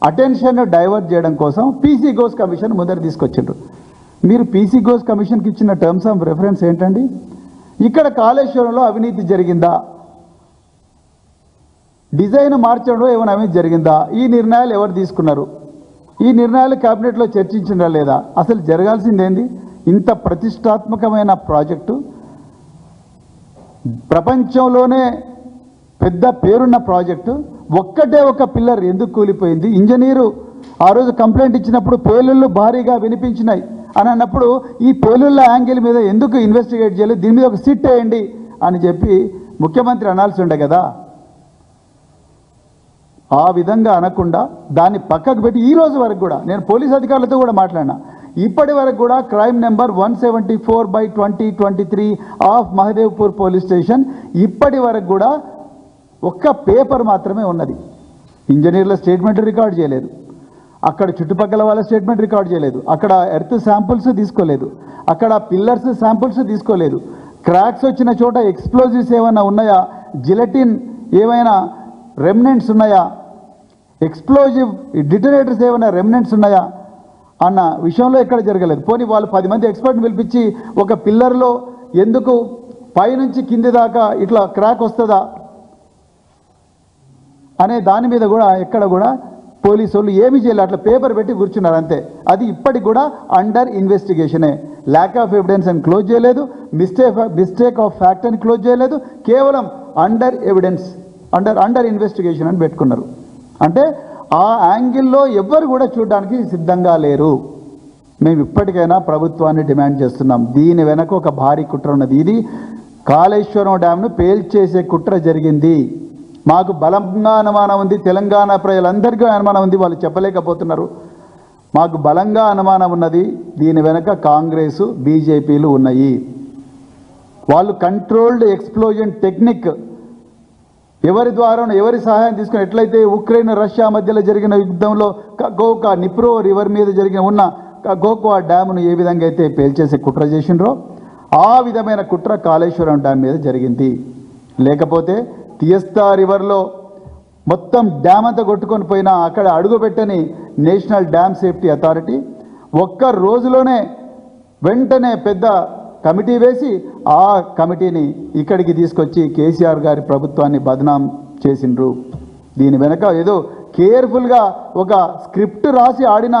Attention divert చేయడం కోసం PC Ghosh commission ముందర తీసుకొచ్చిండ్రు. మీరు పీసీ ఘోష్ కమిషన్కి ఇచ్చిన టర్మ్స్ ఆఫ్ రెఫరెన్స్ ఏంటండి? ఇక్కడ కాళేశ్వరంలో అవినీతి జరిగిందా, డిజైన్ మార్చడంలో ఏమైనా అవినీతి జరిగిందా, ఈ నిర్ణయాలు ఎవరు తీసుకున్నారు, ఈ నిర్ణయాలు క్యాబినెట్లో చర్చించినా లేదా, అసలు జరగాల్సిందేంది? ఇంత ప్రతిష్టాత్మకమైన ప్రాజెక్టు, ప్రపంచంలోనే పెద్ద పేరున్న ప్రాజెక్టు, ఒక్కటే ఒక పిల్లర్ ఎందుకు కూలిపోయింది? ఇంజనీరు ఆ రోజు కంప్లైంట్ ఇచ్చినప్పుడు పేలుళ్ళు భారీగా వినిపించినాయి అని అన్నప్పుడు ఈ పేలుళ్ళ యాంగిల్ మీద ఎందుకు ఇన్వెస్టిగేట్ చేయలేదు, దీని మీద ఒక సిట్ వేయండి అని చెప్పి ముఖ్యమంత్రి అనాల్సి ఉండే కదా. ఆ విధంగా అనకుండా దాన్ని పక్కకు పెట్టి ఈ రోజు వరకు కూడా నేను పోలీస్ అధికారులతో కూడా మాట్లాడినా, ఇప్పటి వరకు కూడా crime number 174/2023 of Mahadevpur police station ఇప్పటి వరకు కూడా ఒక్క పేపర్ మాత్రమే ఉన్నది. ఇంజనీర్ల స్టేట్మెంట్ రికార్డ్ చేయలేదు, అక్కడ చుట్టుపక్కల వాళ్ళ స్టేట్మెంట్ రికార్డ్ చేయలేదు, అక్కడ ఎర్త్ శాంపుల్స్ తీసుకోలేదు, అక్కడ పిల్లర్స్ శాంపుల్స్ తీసుకోలేదు, క్రాక్స్ వచ్చిన చోట ఎక్స్ప్లోజివ్స్ ఏమైనా ఉన్నాయా, జిలటిన్ ఏమైనా రెమినెంట్స్ ఉన్నాయా, ఎక్స్ప్లోజివ్ డిటనేటర్స్ ఏమైనా రెమినెంట్స్ ఉన్నాయా అన్న విషయంలో ఎక్కడ జరగలేదు. పోనీ వాళ్ళు 10 మంది ఎక్స్పర్ట్ని పిలిపించి ఒక పిల్లర్లో ఎందుకు పైనుంచి కింది దాకా ఇట్లా క్రాక్ వస్తుందా అనే దాని మీద కూడా ఎక్కడ కూడా పోలీసు వాళ్ళు ఏమీ చేయలేదు, అట్లా పేపర్ పెట్టి కూర్చున్నారు అంతే. అది ఇప్పటికి కూడా అండర్ ఇన్వెస్టిగేషనే. ల్యాక్ ఆఫ్ ఎవిడెన్స్ అని క్లోజ్ చేయలేదు, మిస్టేక్ ఆఫ్ ఫ్యాక్ట్ అని క్లోజ్ చేయలేదు, కేవలం అండర్ ఎవిడెన్స్ అండర్ ఇన్వెస్టిగేషన్ అని పెట్టుకున్నారు. అంటే ఆ యాంగిల్లో ఎవ్వరు కూడా చూడడానికి సిద్ధంగా లేరు. మేము ఇప్పటికైనా ప్రభుత్వాన్ని డిమాండ్ చేస్తున్నాం, దీని వెనక ఒక భారీ కుట్ర ఉన్నది. ఇది కాళేశ్వరం డ్యామ్ను పేల్చేసే కుట్ర జరిగింది. మాకు బలంగా అనుమానం ఉంది, తెలంగాణ ప్రజలందరికీ అనుమానం ఉంది, వాళ్ళు చెప్పలేకపోతున్నారు. మాకు బలంగా అనుమానం ఉన్నది, దీని వెనక కాంగ్రెసు బీజేపీలు ఉన్నాయి. వాళ్ళు కంట్రోల్డ్ ఎక్స్ప్లోజన్ టెక్నిక్ ఎవరి ద్వారా ఎవరి సహాయం తీసుకుని, ఎట్లయితే ఉక్రెయిన్ రష్యా మధ్యలో జరిగిన యుద్ధంలో గోకా నిప్రో రివర్ మీద జరిగిన ఉన్న గోకా డ్యామ్ను ఏ విధంగా అయితే పేల్చేసే కుట్ర చేసినరో ఆ విధమైన కుట్ర కాళేశ్వరం డ్యామ్ మీద జరిగింది. లేకపోతే తియస్తా రివర్లో మొత్తం డ్యామ్ అంతా కొట్టుకొని పోయినా అక్కడ అడుగుపెట్టని నేషనల్ డ్యామ్ సేఫ్టీ అథారిటీ ఒక్క రోజులోనే వెంటనే పెద్ద కమిటీ వేసి ఆ కమిటీని ఇక్కడికి తీసుకొచ్చి కేసీఆర్ గారి ప్రభుత్వాన్ని బదనాం చేసిండ్రు. దీని వెనక ఏదో కేర్ఫుల్గా ఒక స్క్రిప్ట్ రాసి ఆడిన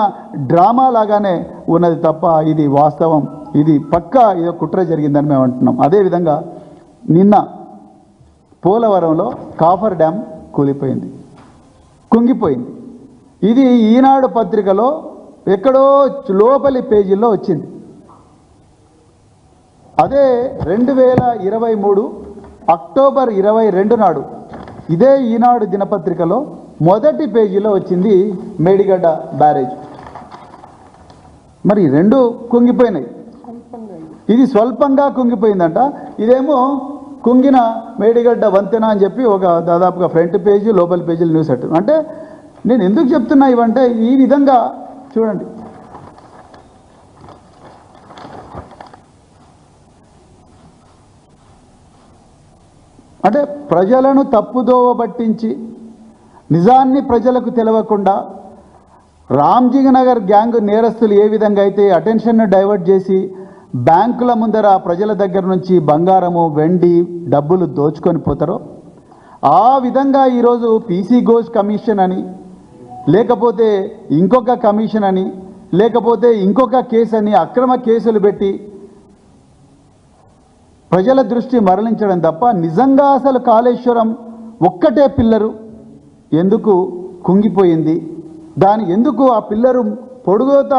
డ్రామా లాగానే ఉన్నది తప్ప ఇది వాస్తవం, ఇది పక్కా ఏదో కుట్ర జరిగిందని మేము అంటున్నాం. అదేవిధంగా నిన్న పోలవరంలో కాఫర్ డ్యామ్ కూలిపోయింది, కుంగిపోయింది. ఇది ఈనాడు పత్రికలో ఎక్కడో లోపలి పేజీల్లో వచ్చింది. అదే 2023 అక్టోబర్ 22 నాడు ఇదే ఈనాడు దినపత్రికలో మొదటి పేజీలో వచ్చింది మేడిగడ్డ బ్యారేజ్. మరి రెండు కుంగిపోయినాయి, ఇది స్వల్పంగా కుంగిపోయిందంట, ఇదేమో కుంగిన మేడిగడ్డ వంతెన అని చెప్పి ఒక దాదాపుగా ఫ్రంట్ పేజీ లోపల పేజీలు న్యూస్ అట్టు. అంటే నేను ఎందుకు చెప్తున్నా ఇవంటే ఈ విధంగా చూడండి, అంటే ప్రజలను తప్పుదోవ పట్టించి నిజాన్ని ప్రజలకు తెలవకుండా రామ్జీ నగర్ గ్యాంగ్ నేరస్తులు ఏ విధంగా అయితే అటెన్షన్ను డైవర్ట్ చేసి బ్యాంకుల ముందర ప్రజల దగ్గర నుంచి బంగారము వెండి డబ్బులు దోచుకొని పోతారో ఆ విధంగా ఈరోజు పీసీ ఘోష్ కమిషన్ అని, లేకపోతే ఇంకొక కమిషన్ అని, లేకపోతే ఇంకొక కేసు అని అక్రమ కేసులు పెట్టి ప్రజల దృష్టి మరలించడం తప్ప నిజంగా అసలు కాళేశ్వరం ఒక్కటే పిల్లరు ఎందుకు కుంగిపోయింది, దాని ఎందుకు ఆ పిల్లరు పొడుగుత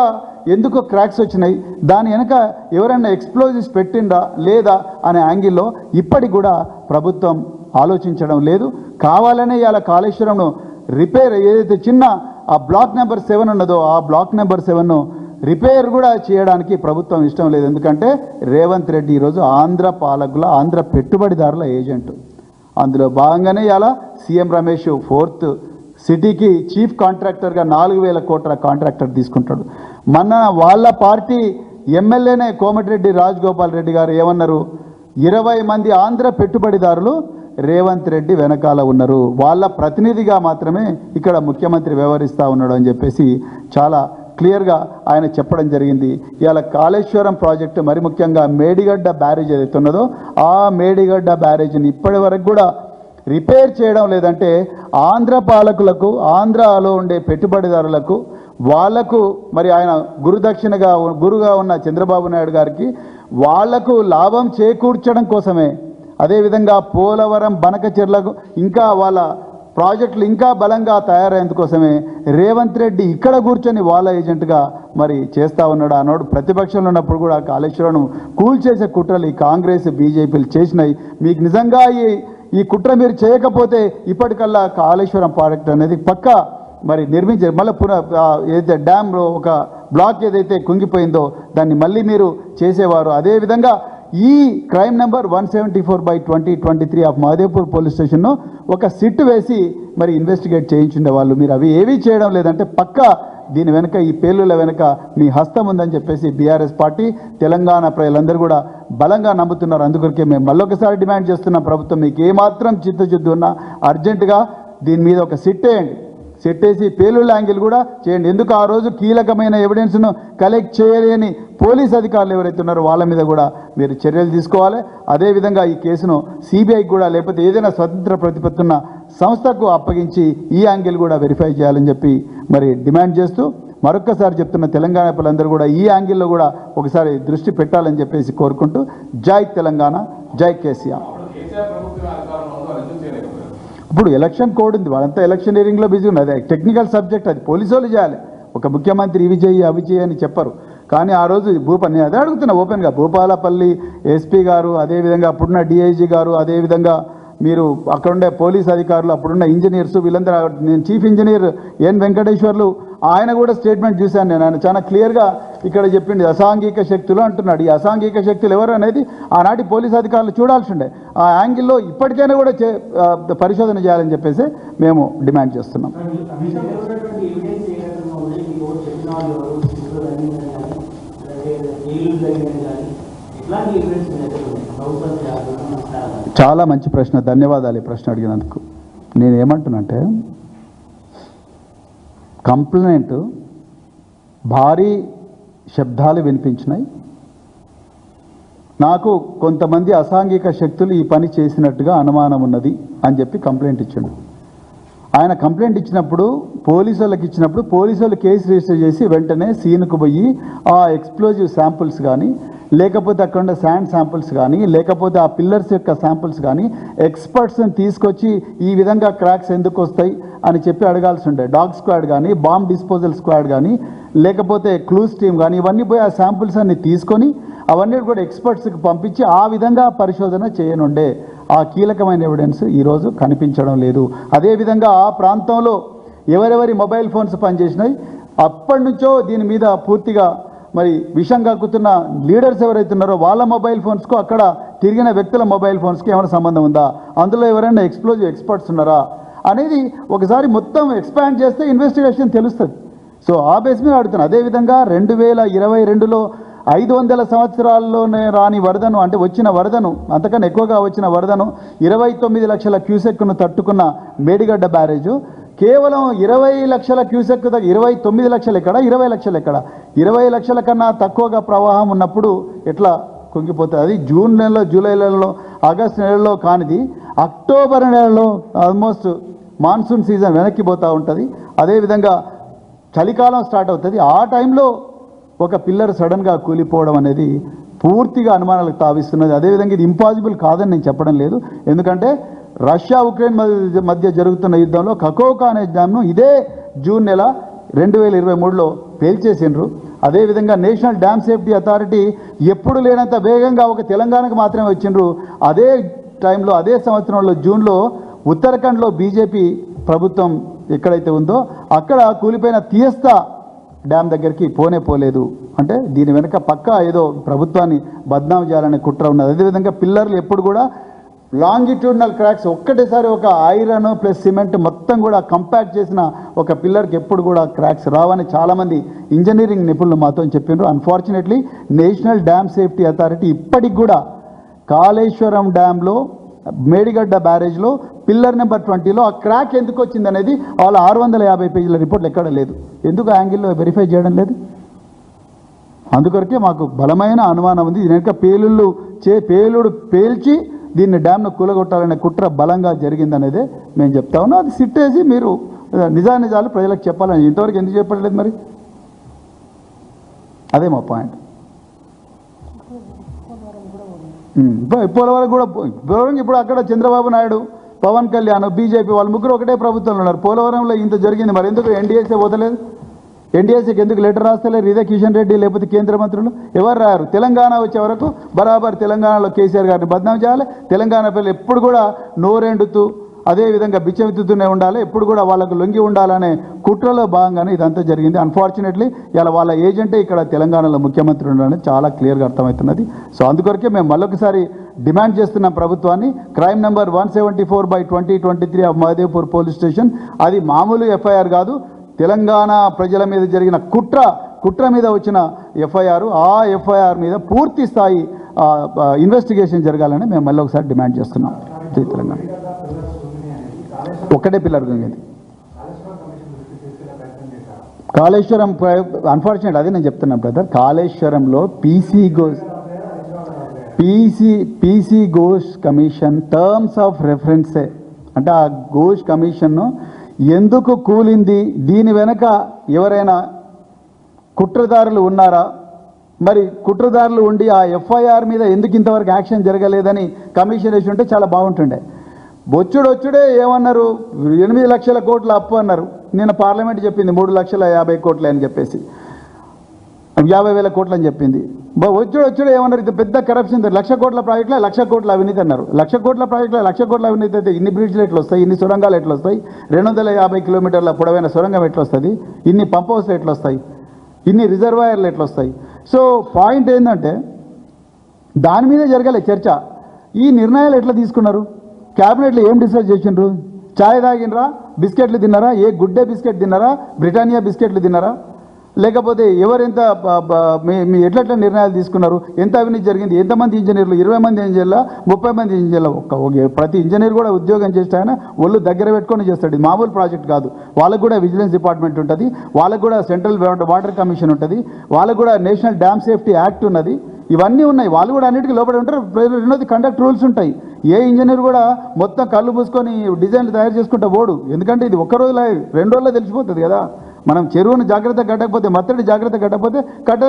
ఎందుకు క్రాక్స్ వచ్చినాయి, దాని వెనక ఎవరైనా ఎక్స్ప్లోజివ్స్ పెట్టిందా లేదా అనే యాంగిల్లో ఇప్పటికి కూడా ప్రభుత్వం ఆలోచించడం లేదు. కావాలనే ఇలా కాళేశ్వరంను రిపేర్ ఏదైతే చిన్న ఆ బ్లాక్ నెంబర్ 7 ఉన్నదో ఆ బ్లాక్ నెంబర్ 7ను రిపేర్ కూడా చేయడానికి ప్రభుత్వం ఇష్టం లేదు. ఎందుకంటే రేవంత్ రెడ్డి ఈరోజు ఆంధ్ర పాలకుల ఆంధ్ర పెట్టుబడిదారుల ఏజెంట్. అందులో భాగంగానే ఇలా సీఎం రమేష్ 4th సిటీకి చీఫ్ కాంట్రాక్టర్గా 4,000 కోట్ల కాంట్రాక్టర్ తీసుకుంటాడు. మన వాళ్ళ పార్టీ ఎమ్మెల్యేనే కోమటిరెడ్డి రాజగోపాల్ రెడ్డి గారు ఏమన్నారు, 20 మంది ఆంధ్ర పెట్టుబడిదారులు రేవంత్ రెడ్డి వెనకాల ఉన్నారు, వాళ్ళ ప్రతినిధిగా మాత్రమే ఇక్కడ ముఖ్యమంత్రి వ్యవహరిస్తూ ఉన్నాడు అని చెప్పేసి చాలా క్లియర్గా ఆయన చెప్పడం జరిగింది. ఇవాళ కాళేశ్వరం ప్రాజెక్టు మరి ముఖ్యంగా మేడిగడ్డ బ్యారేజ్ ఏదైతే ఉన్నదో ఆ మేడిగడ్డ బ్యారేజ్ని ఇప్పటి వరకు కూడా రిపేర్ చేయడం లేదంటే ఆంధ్ర పాలకులకు, ఆంధ్రాలో ఉండే పెట్టుబడిదారులకు, వాళ్లకు మరి ఆయన గురుగా ఉన్న చంద్రబాబు నాయుడు గారికి వాళ్లకు లాభం చేకూర్చడం కోసమే, అదేవిధంగా పోలవరం బనకచెర్లకు ఇంకా వాళ్ళ ప్రాజెక్టులు ఇంకా బలంగా తయారయ్యేందుకోసమే రేవంత్ రెడ్డి ఇక్కడ కూర్చొని వాళ్ళ ఏజెంట్గా మరి చేస్తూ ఉన్నాడు. ఆనాడు ప్రతిపక్షంలో ఉన్నప్పుడు కూడా కాళేశ్వరం కూల్చేసే కుట్రలు ఈ కాంగ్రెస్ బీజేపీలు చేసినాయి. మీకు నిజంగా ఈ కుట్ర మీరు చేయకపోతే ఇప్పటికల్లా కాళేశ్వరం ప్రాజెక్ట్ అనేది పక్కా మరి నిర్మించారు. మళ్ళీ ఏదైతే డ్యామ్లో ఒక బ్లాక్ ఏదైతే కుంగిపోయిందో దాన్ని మళ్ళీ మీరు చేసేవారు. అదేవిధంగా ఈ crime number 174/2023 of Mahadevpur police స్టేషన్ను ఒక సిట్ వేసి మరి ఇన్వెస్టిగేట్ చేయించుండే వాళ్ళు. మీరు అవి ఏవీ చేయడం లేదంటే పక్కా దీని వెనుక, ఈ పేలుల వెనుక మీ హస్తం ఉందని చెప్పేసి బీఆర్ఎస్ పార్టీ, తెలంగాణ ప్రజలందరూ కూడా బలంగా నమ్ముతున్నారు. అందుకొరకే మేము మళ్ళొకసారి డిమాండ్ చేస్తున్నాం, ప్రభుత్వం మీకు ఏమాత్రం చిత్తశుద్ధి ఉన్నా అర్జెంటుగా దీని మీద ఒక సిట్ వేయండి, సెట్టేసి పేలుళ్ళ యాంగిల్ కూడా చేయండి. ఎందుకు ఆ రోజు కీలకమైన ఎవిడెన్స్ను కలెక్ట్ చేయలేని పోలీస్ అధికారులు ఎవరైతే ఉన్నారో వాళ్ళ మీద కూడా మీరు చర్యలు తీసుకోవాలి. అదేవిధంగా ఈ కేసును సిబిఐకి కూడా లేకపోతే ఏదైనా స్వతంత్ర ప్రతిపత్తి ఉన్న సంస్థకు అప్పగించి ఈ యాంగిల్ కూడా వెరిఫై చేయాలని చెప్పి మరి డిమాండ్ చేస్తూ మరొక్కసారి చెప్తున్న తెలంగాణ ప్రజలందరూ కూడా ఈ యాంగిల్లో కూడా ఒకసారి దృష్టి పెట్టాలని చెప్పేసి కోరుకుంటూ జై తెలంగాణ, జై కేసీఆర్. ఇప్పుడు ఎలక్షన్ కోడ్ ఉంది, వాళ్ళంతా ఎలక్షనీరింగ్లో బిజీ ఉన్నది, అది టెక్నికల్ సబ్జెక్ట్, అది పోలీసు వాళ్ళు చేయాలి. ఒక ముఖ్యమంత్రి ఇవి చేయి అవి చేయి అని చెప్పరు. కానీ ఆ రోజు నేను అదే అడుగుతున్నా ఓపెన్గా, భూపాలపల్లి ఎస్పీ గారు, అదేవిధంగా అప్పుడున్న డిఐజీ గారు, అదేవిధంగా మీరు అక్కడుండే పోలీస్ అధికారులు, అప్పుడున్న ఇంజనీర్స్, వీళ్ళందరూ, నేను చీఫ్ ఇంజనీర్ ఎన్ వెంకటేశ్వర్లు ఆయన కూడా స్టేట్మెంట్ చూశాను నేను. ఆయన చాలా క్లియర్గా ఇక్కడ చెప్పింది అసాంఘిక శక్తులు అంటున్నాడు. ఈ అసాంఘిక శక్తులు ఎవరు అనేది ఆనాటి పోలీస్ అధికారులు చూడాల్సి ఉండే. ఆ యాంగిల్లో ఇప్పటికైనా కూడా పరిశోధన చేయాలని చెప్పేసి మేము డిమాండ్ చేస్తున్నాం. చాలా మంచి ప్రశ్న, ధన్యవాదాలు ఈ ప్రశ్న అడిగినందుకు. నేనేమంటున్నానంటే కంప్లైంట్ భారీ శబ్దాలు వినిపించినాయి, నాకు కొంతమంది అసాంఘిక శక్తులు ఈ పని చేసినట్టుగా అనుమానం ఉన్నది అని చెప్పి కంప్లైంట్ ఇచ్చాడు. ఆయన కంప్లైంట్ ఇచ్చినప్పుడు పోలీసు వాళ్ళకి ఇచ్చినప్పుడు పోలీసు వాళ్ళు కేసు రిజిస్టర్ చేసి వెంటనే సీన్కు పోయి ఆ ఎక్స్ప్లోజివ్ శాంపుల్స్ కానీ, లేకపోతే అక్కడ ఉన్న శాండ్ శాంపుల్స్ కానీ, లేకపోతే ఆ పిల్లర్స్ యొక్క శాంపుల్స్ కానీ ఎక్స్పర్ట్స్ని తీసుకొచ్చి ఈ విధంగా క్రాక్స్ ఎందుకు వస్తాయి అని చెప్పి అడగాల్సి ఉండే. డాగ్ స్క్వాడ్ కానీ, బాంబ్ డిస్పోజల్ స్క్వాడ్ కానీ, లేకపోతే క్లూస్ టీమ్ కానీ, ఇవన్నీ పోయి ఆ శాంపుల్స్ అన్ని తీసుకొని అవన్నీ కూడా ఎక్స్పర్ట్స్కి పంపించి ఆ విధంగా పరిశోధన చేయనుండే. ఆ కీలకమైన ఎవిడెన్స్ ఈరోజు కనిపించడం లేదు. అదేవిధంగా ఆ ప్రాంతంలో ఎవరెవరి మొబైల్ ఫోన్స్ పనిచేసినాయి, అప్పటి నుంచో దీని మీద పూర్తిగా మరి విషం కక్కుతున్న లీడర్స్ ఎవరైతే ఉన్నారో వాళ్ళ మొబైల్ ఫోన్స్కు, అక్కడ తిరిగిన వ్యక్తుల మొబైల్ ఫోన్స్కి ఏమైనా సంబంధం ఉందా, అందులో ఎవరైనా ఎక్స్ప్లోజివ్ ఎక్స్పర్ట్స్ ఉన్నారా అనేది ఒకసారి మొత్తం ఎక్స్పాండ్ చేస్తే ఇన్వెస్టిగేషన్ తెలుస్తుంది. సో ఆ బేస్ మీద అడుగుతున్నాను. అదేవిధంగా 2022లో 500 సంవత్సరాల్లోనే రాని వరదను, అంటే వచ్చిన వరదను, అంతకన్నా ఎక్కువగా వచ్చిన వరదను 29 లక్షల క్యూసెక్ను తట్టుకున్న మేడిగడ్డ బ్యారేజు కేవలం 20 లక్షల క్యూసెక్, 29 లక్షలు ఎక్కడ, 20 లక్షలు ఎక్కడ, 20 లక్షల కన్నా తక్కువగా ప్రవాహం ఉన్నప్పుడు ఎట్లా కుంగిపోతుంది? అది జూన్ నెలలో, జూలై నెలలో, ఆగస్టు నెలలో కానిది అక్టోబర్ నెలలో ఆల్మోస్ట్ మాన్సూన్ సీజన్ వెనక్కి పోతూ ఉంటుంది. అదేవిధంగా చలికాలం స్టార్ట్ అవుతుంది. ఆ టైంలో ఒక పిల్లర్ సడన్గా కూలిపోవడం అనేది పూర్తిగా అనుమానాలకు తావిస్తున్నది. అదేవిధంగా ఇది ఇంపాసిబుల్ కాదని నేను చెప్పడం లేదు. ఎందుకంటే రష్యా ఉక్రెయిన్ మధ్య జరుగుతున్న యుద్ధంలో కకోకా అనే డ్యామ్ను ఇదే జూన్ నెల 2023లో పేల్చేసిండ్రు. అదేవిధంగా నేషనల్ డ్యామ్ సేఫ్టీ అథారిటీ ఎప్పుడు లేనంత వేగంగా ఒక తెలంగాణకు మాత్రమే వచ్చిండ్రు. అదే టైంలో, అదే సంవత్సరంలో జూన్లో ఉత్తరాఖండ్లో బీజేపీ ప్రభుత్వం ఎక్కడైతే ఉందో అక్కడ కూలిపోయిన తీయస్తా డ్యామ్ దగ్గరికి పోలేదు. అంటే దీని వెనుక పక్కా ఏదో ప్రభుత్వాన్ని బద్నాం చేయాలనే కుట్ర ఉన్నది. అదేవిధంగా పిల్లర్లు ఎప్పుడు కూడా లాంగిట్యూడినల్ క్రాక్స్ ఒక్కటేసారి ఒక ఐరన్ ప్లస్ సిమెంట్ మొత్తం కూడా కంపాక్ట్ చేసిన ఒక పిల్లర్కి ఎప్పుడు కూడా క్రాక్స్ రావని చాలామంది ఇంజనీరింగ్ నిపుణులు మాతో చెప్పిండ్రు. Unfortunately national dam safety authority ఇప్పటికి కూడా కాళేశ్వరం డ్యాంలో మేడిగడ్డ బ్యారేజ్లో పిల్లర్ నెంబర్ 20లో ఆ క్రాక్ ఎందుకు వచ్చింది అనేది వాళ్ళ 650 పేజీల రిపోర్ట్లు ఎక్కడ లేదు. ఎందుకు యాంగిల్లో వెరిఫై చేయడం లేదు? అందుకొరకే మాకు బలమైన అనుమానం ఉంది. దీని వెనుక పేలుడు పేల్చి దీన్ని డ్యామ్ను కూలగొట్టాలనే కుట్ర బలంగా జరిగిందనేదే మేము చెప్తా ఉన్నాం. అది సిట్టేసి మీరు నిజాలు ప్రజలకు చెప్పాలని ఇంతవరకు ఎందుకు చెప్పట్లేదు మరి? అదే మా పాయింట్. పోలవరం ఇప్పుడు అక్కడ చంద్రబాబు నాయుడు, పవన్ కళ్యాణ్, బీజేపీ వాళ్ళు ముగ్గురు ఒకటే ప్రభుత్వంలో ఉన్నారు. పోలవరంలో ఇంత జరిగింది, మరి ఎందుకు ఎన్డీఏసీ పోతలేదు? ఎన్డీఏసీకి ఎందుకు లెటర్ రాస్తలేరు? ఇదే కిషన్ రెడ్డి లేకపోతే కేంద్ర మంత్రులు ఎవరు రారు? తెలంగాణ వచ్చే వరకు బరాబర్ తెలంగాణలో కేసీఆర్ గారిని బద్నాం చేయాలి. తెలంగాణ పిల్లలు ఎప్పుడు కూడా నోరెండుతూ అదేవిధంగా బిచ్చమెత్తుతూనే ఉండాలి, ఎప్పుడు కూడా వాళ్ళకు లొంగి ఉండాలనే కుట్రలో భాగంగానే ఇదంతా జరిగింది. అన్ఫార్చునేట్లీ ఇలా వాళ్ళ ఏజెంటే ఇక్కడ తెలంగాణలో ముఖ్యమంత్రి ఉండాలని చాలా క్లియర్గా అర్థమవుతున్నది. సో అందుకొరకే మేము మళ్ళొకసారి డిమాండ్ చేస్తున్నాం ప్రభుత్వాన్ని. Crime number 174/2023 of Mahadevpur police station, అది మామూలు ఎఫ్ఐఆర్ కాదు, తెలంగాణ ప్రజల మీద జరిగిన కుట్ర మీద వచ్చిన ఎఫ్ఐఆర్. ఆ ఎఫ్ఐఆర్ మీద పూర్తి స్థాయి ఇన్వెస్టిగేషన్ జరగాలని మేము మళ్ళీ ఒకసారి డిమాండ్ చేస్తున్నాం. తెలంగాణ ఒక్కటే పిల్లర్ గంగేది కాళేశ్వరం అన్ఫార్చునేట్, అదే నేను చెప్తున్నాను బ్రదర్. కాళేశ్వరంలో PC Ghosh commission terms of రెఫరెన్సే అంటే ఆ ఘోష్ కమిషన్ను ఎందుకు కూలింది, దీని వెనక ఎవరైనా కుట్రదారులు ఉన్నారా? మరి కుట్రదారులు ఉండి ఆ ఎఫ్ఐఆర్ మీద ఎందుకు ఇంతవరకు యాక్షన్ జరగలేదని కమిషన్ వేసి ఉంటే చాలా బాగుంటుండే. వచ్చుడే ఏమన్నారు, 8 లక్షల కోట్ల అప్పు అన్నారు. నిన్న పార్లమెంట్ చెప్పింది 3,50,000 కోట్లు అని చెప్పేసి 50,000 కోట్లు అని చెప్పింది. వచ్చుడు ఏమన్నారు, ఇది పెద్ద కరప్షన్, 1,00,000 కోట్ల ప్రాజెక్టులో 1,00,000 కోట్ల అవినీతి అన్నారు. 1,00,000 కోట్ల ప్రాజెక్టులో 1,00,000 కోట్ల అవినీతి అయితే ఇన్ని బ్రిడ్జ్లు ఎట్లా వస్తాయి, ఇన్ని సొరంగాలు ఎట్లా వస్తాయి, 250 కిలోమీటర్ల పొడవైన సొరంగం ఎట్లా వస్తుంది, ఇన్ని పంప్ హౌస్లు ఎట్లా వస్తాయి, ఇన్ని రిజర్వాయర్లు ఎట్లా వస్తాయి? సో పాయింట్ ఏంటంటే దాని మీదే జరగాలి చర్చ. ఈ నిర్ణయాలు ఎట్లా తీసుకున్నారు? క్యాబినెట్లో ఏం డిసైడ్ చేసిండ్రు? ఛాయ్ తాగినరా, బిస్కెట్లు తిన్నారా, ఏ గుడ్డే బిస్కెట్ తిన్నారా, బ్రిటానియా బిస్కెట్లు తిన్నారా, లేకపోతే ఎవరెంత మీ ఎట్లెట్లా నిర్ణయాలు తీసుకున్నారు? ఎంత అవినీతి జరిగింది? ఎంతమంది ఇంజనీర్లు? 20 మంది ఇంజనీర్ల, 30 మంది ఇంజనీర్ల? ప్రతి ఇంజనీర్ కూడా ఉద్యోగం చేస్తే ఆయన ఒళ్ళు దగ్గర పెట్టుకొని చేస్తాడు. ఇది మామూలు ప్రాజెక్ట్ కాదు. వాళ్ళకు కూడా విజిలెన్స్ డిపార్ట్మెంట్ ఉంటుంది, వాళ్ళకు కూడా సెంట్రల్ వాటర్ కమిషన్ ఉంటుంది, వాళ్ళకు కూడా నేషనల్ డ్యామ్ సేఫ్టీ యాక్ట్ ఉన్నది, ఇవన్నీ ఉన్నాయి. వాళ్ళు కూడా అన్నిటికీ లోపల ఉంటారు. రెండోది కండక్ట్ రూల్స్ ఉంటాయి. ఏ ఇంజనీర్ కూడా మొత్తం కళ్ళు మూసుకొని డిజైన్లు తయారు చేసుకుంటా పోడు. ఎందుకంటే ఇది ఒక్క రోజులో 2 రోజుల్లో తెలిసిపోతుంది కదా. మనం చెరువును జాగ్రత్త కట్టకపోతే, మత్తడి జాగ్రత్త కట్టకపోతే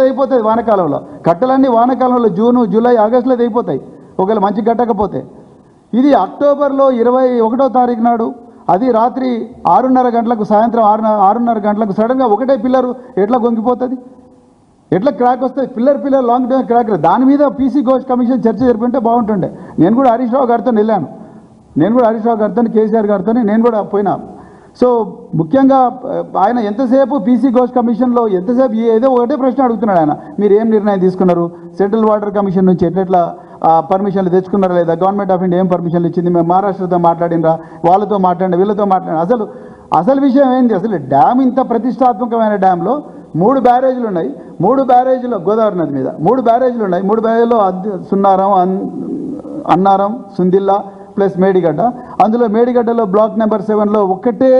అయిపోతుంది వానకాలంలో. కట్టలన్నీ వానకాలంలో జూను, జూలై, ఆగస్టులో అయిపోతాయి ఒకవేళ మంచి కట్టకపోతే. ఇది అక్టోబర్లో 21వ తారీఖు నాడు, అది రాత్రి 6:30 గంటలకు, సాయంత్రం 6:30 గంటలకు సడన్గా ఒకటే పిల్లరు ఎట్లా గొంగిపోతుంది? ఎట్లా క్రాక్ వస్తుంది? Pillar long term crack. దాని మీద పీసీ ఘోష్ కమిషన్ చర్చ జరిపింటే బాగుంటుండే. నేను కూడా హరీష్ రావు గారితో వెళ్ళాను, కేసీఆర్ గారితో నేను కూడా పోయినా. సో ముఖ్యంగా ఆయన ఎంతసేపు పీసీ ఘోష్ కమిషన్లో ఎంతసేపు ఏదో ఒకటే ప్రశ్న అడుగుతున్నాడు ఆయన, మీరు ఏం నిర్ణయం తీసుకున్నారు? సెంట్రల్ వాటర్ కమిషన్ నుంచి ఎట్లా పర్మిషన్లు తెచ్చుకున్నారా లేదా? గవర్నమెంట్ ఆఫ్ ఇండియా ఏం పర్మిషన్లు ఇచ్చింది? మేము మహారాష్ట్రతో మాట్లాడినరా, వాళ్ళతో మాట్లాడిన, వీళ్ళతో మాట్లాడిన? అసలు విషయం ఏంది? అసలు డ్యామ్ ఇంత ప్రతిష్టాత్మకమైన డ్యామ్లో 3 బ్యారేజీలు ఉన్నాయి. 3 బ్యారేజీలో గోదావరి నది మీద 3 బ్యారేజీలు ఉన్నాయి. 3 బ్యారేజీలో సున్నారం, అన్నారం, సుందిల్లా ప్లస్ మేడిగడ్డ. అందులో మేడిగడ్డలో బ్లాక్ నెంబర్ 7లో ఒకటే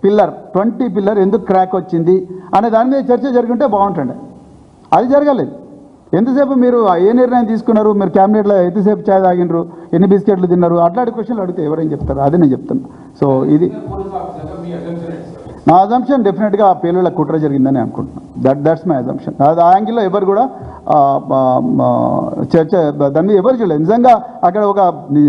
పిల్లర్ 20 పిల్లర్ ఎందుకు క్రాక్ వచ్చింది అనే దాని మీద చర్చ జరుగుంటే బాగుంటుండే. అది జరగలేదు. ఎంతసేపు మీరు ఏ నిర్ణయం తీసుకున్నారు? మీరు క్యాబినెట్లో ఎంతసేపు ఛాయ్ తాగినరు, ఎన్ని బిస్కెట్లు తిన్నారు, అట్లాంటి క్వశ్చన్లు అడిగితే ఎవరేం చెప్తారు? అదే నేను చెప్తాను. సో ఇది నా అజంప్షన్. డెఫినెట్గా ఆ పేలుళ్ళ కుట్ర జరిగిందని అనుకుంటున్నాను. That's my assumption. ఆ యాంగిల్లో ఎవరు కూడా చర్చ దాని మీద ఎవరు చేయలేదు. నిజంగా అక్కడ ఒక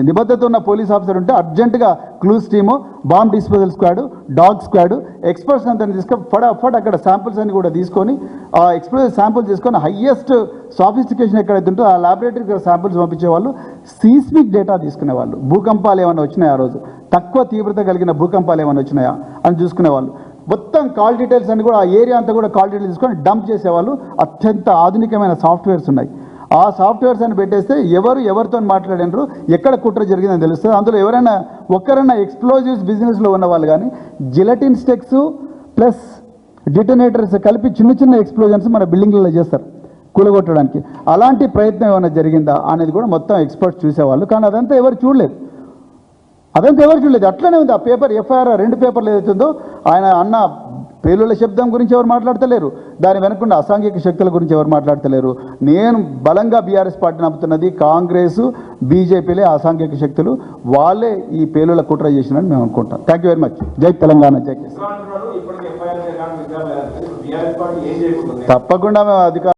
నిబద్ధత ఉన్న పోలీస్ ఆఫీసర్ ఉంటే అర్జెంటుగా clues team, bomb disposal squad, dog squad, experts అంతా తీసుకొని ఫటాఫట్ అక్కడ శాంపుల్స్ అన్ని కూడా తీసుకొని ఆ ఎక్స్ప్లోజివ్ శాంపుల్స్ తీసుకొని హయ్యెస్ట్ సాఫిస్టికేషన్ ఎక్కడైతే ఉంటుందో ఆ ల్యాబొరేటరీకి శాంపుల్స్ పంపించేవాళ్ళు, సీస్మిక్ డేటా తీసుకునేవాళ్ళు. భూకంపాలు ఏమైనా వచ్చినాయా, ఆ రోజు తక్కువ తీవ్రత కలిగిన భూకంపాలు ఏమైనా వచ్చినాయా అని చూసుకునేవాళ్ళు. మొత్తం కాల్ డీటెయిల్స్ అన్ని కూడా ఆ ఏరియా అంతా కూడా కాల్ డీటెయిల్స్ తీసుకొని డంప్ చేసేవాళ్ళు. అత్యంత ఆధునికమైన సాఫ్ట్వేర్స్ ఉన్నాయి. ఆ సాఫ్ట్వేర్స్ అని పెట్టేస్తే ఎవరితో మాట్లాడినారు, ఎక్కడ కుట్ర జరిగిందని తెలుస్తుంది. అందులో ఒక్కరైనా ఎక్స్ప్లోజివ్స్ బిజినెస్లో ఉన్న వాళ్ళు కానీ జిలటిన్ స్టెక్స్ ప్లస్ డిటనేటర్స్ కలిపి చిన్న ఎక్స్ప్లోజన్స్ మన బిల్డింగ్లలో చేస్తారు. కూలగొట్టడానికి. అలాంటి ప్రయత్నం ఏమైనా జరిగిందా అనేది కూడా మొత్తం ఎక్స్పర్ట్స్ చూసేవాళ్ళు, కానీ అదంతా ఎవరు చూడలేదు. అట్లనే ఉంది ఆ పేపర్. ఎఫ్ఐఆర్ 2 పేపర్లు ఏదైతుందో ఆయన అన్న పేలుళ్ల శబ్దం గురించి ఎవరు మాట్లాడతలేరు, దాని వెనుకున్న అసాంఘిక శక్తుల గురించి ఎవరు మాట్లాడతలేరు. నేను బలంగా బీఆర్ఎస్ పార్టీ నమ్ముతున్నది కాంగ్రెస్ బీజేపీలే అసాంఘిక శక్తులు, వాళ్ళే ఈ పేలుళ్ల కుట్ర చేసినని మేము అనుకుంటాం. Thank you very much. జై తెలంగాణ, జై కేసీఆర్. తప్పకుండా మేము అధికారులు